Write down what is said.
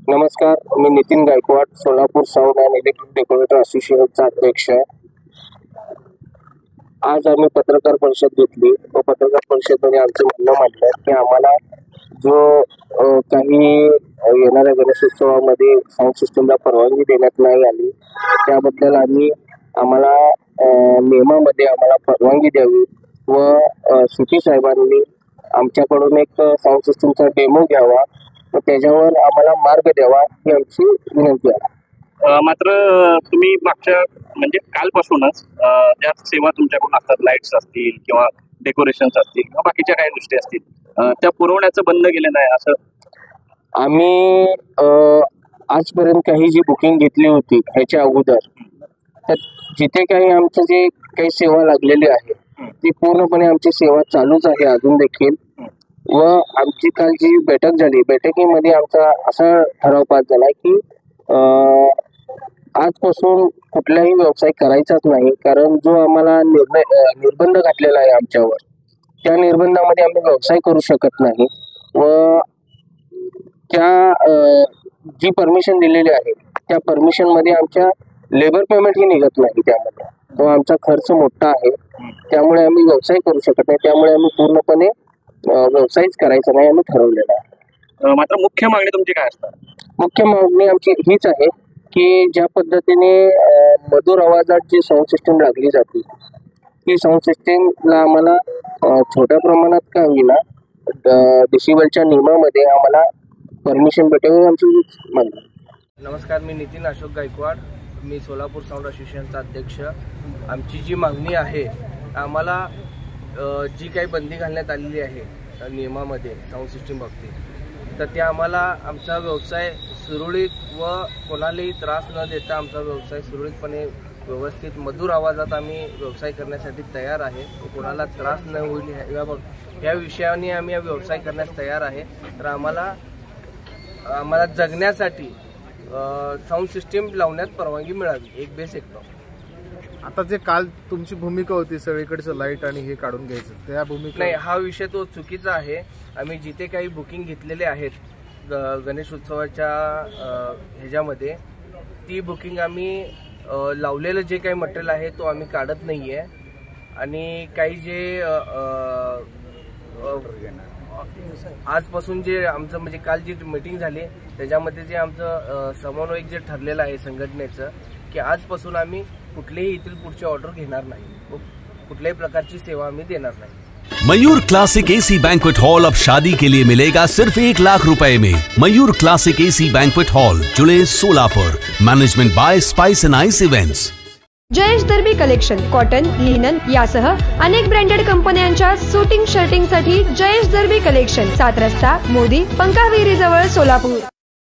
नमस्कार, मी Nitin Gaikwad, Solapur sound and electric decorator असोसिएशनचा अध्यक्ष. आज आम्ही पत्रकार परिषद घेतली व पत्रकार परिषदेमध्ये आमचं म्हणणं मांडलं की आम्हाला जो काही येणाऱ्या गणेशोत्सवामध्ये साऊंड सिस्टमला परवानगी देण्यात नाही आली त्याबद्दल आम्हाला नियमामध्ये आम्हाला परवानगी द्यावी व सुटी साहेबांनी आमच्याकडून एक साऊंड सिस्टमचा डेमो घ्यावा व त्याच्यावर आम्हाला मार्ग द्यावा ही आमची विनंती आहे. मात्र तुम्ही मागच्या म्हणजे कालपासूनच ज्या सेवा तुमच्याकडून असतात, लाईट्स असतील किंवा डेकोरेशन्स असतील किंवा बाकीच्या काही गोष्टी असतील त्या पुरवण्याचं बंद केलं नाही असं आम्ही आजपर्यंत काही जी बुकिंग घेतली होती ह्याच्या अगोदर तर जिथे काही आमचं जे काही सेवा लागलेली आहे ती पूर्णपणे आमची सेवा चालूच आहे अजून देखील. व आमची काल जी बैठक झाली बैठकीमध्ये आमचा असा ठराव पास झाला की आजपासून कुठलाही व्यवसाय करायचाच नाही, कारण जो आम्हाला निर्बंध घातलेला आहे आमच्यावर त्या निर्बंधामध्ये आम्ही व्यवसाय करू शकत नाही व त्या जी परमिशन दिलेली आहे त्या परमिशनमध्ये आमच्या लेबर पेमेंट ही निघत नाही, त्यामध्ये तो आमचा खर्च मोठा आहे त्यामुळे आम्ही व्यवसाय करू शकत नाही. त्यामुळे आम्ही पूर्णपणे व्यवसायच करायचा नाही आम्ही ठरवलेला आहे. मात्र मुख्य मागणी तुमची काय असतात? मुख्य मागणी आमची हीच आहे की ज्या पद्धतीने मधुर आवाजात जी साऊंड सिस्टम लागली जाते ती साऊंड सिस्टमला आम्हाला छोट्या प्रमाणात का होईना डेसिबलच्या नियमामध्ये आम्हाला परमिशन भेटावी आमची मागणी. नमस्कार, मी नितीन अशोक गायकवाड, मी सोलापूर साऊंड असोसिएशनचा अध्यक्ष. आमची जी मागणी आहे आम्हाला जी काही बंदी घालण्यात आलेली आहे नियमामध्ये साऊंड सिस्टम बाबतीत तर ते आम्हाला आमचा व्यवसाय सुरळीत व कोणालाही त्रास न देता आमचा व्यवसाय सुरळीतपणे व्यवस्थित मधुर आवाजात आम्ही व्यवसाय करण्यासाठी तयार आहे व कोणाला त्रास न होईल या विषयाने आम्ही व्यवसाय करण्यास तयार आहे. तर आम्हाला जगण्यासाठी साऊंड सिस्टीम लावण्यात परवानगी मिळावी, एक बेस एक टॉप. आता जे काल तुमची भूमिका होती सगळीकडचं लाईट आणि हे काढून घ्यायचं, त्या भूमिका नाही, हा विषय तो चुकीचा आहे. आम्ही जिथे काही बुकिंग घेतलेले आहेत गणेश उत्सवाच्या ह्याच्यामध्ये ती बुकिंग आम्ही लावलेलं जे काही मटेरियल आहे तो आम्ही काढत नाही आहे. आणि काही जे आजपासून जे आमचं म्हणजे काल जी मीटिंग झाली त्याच्यामध्ये जे आमचं समन्वयक जे ठरलेलं आहे संघटनेचं की आजपासून आम्ही कुठलेही इथील पुढचे ऑर्डर घेणार नाही, कुठल्याही प्रकारची सेवा आम्ही देणार नाही. Mayur classic AC banquet hall अब शादी के लिए मिलेगा सिर्फ 1 लाख रुपए में. Mayur classic AC banquet hall, जुड़े Solapur. Management by spice and ice events. Jayesh दर्बी कलेक्शन कॉटन, लिनन यासह अनेक ब्रँडेड कंपन्यांच्या शूटिंग शर्टिंग साठी जयेश दर्बी कलेक्शन, 7 रस्ता मोदी पंकाविहिरी जवळ सोलापूर.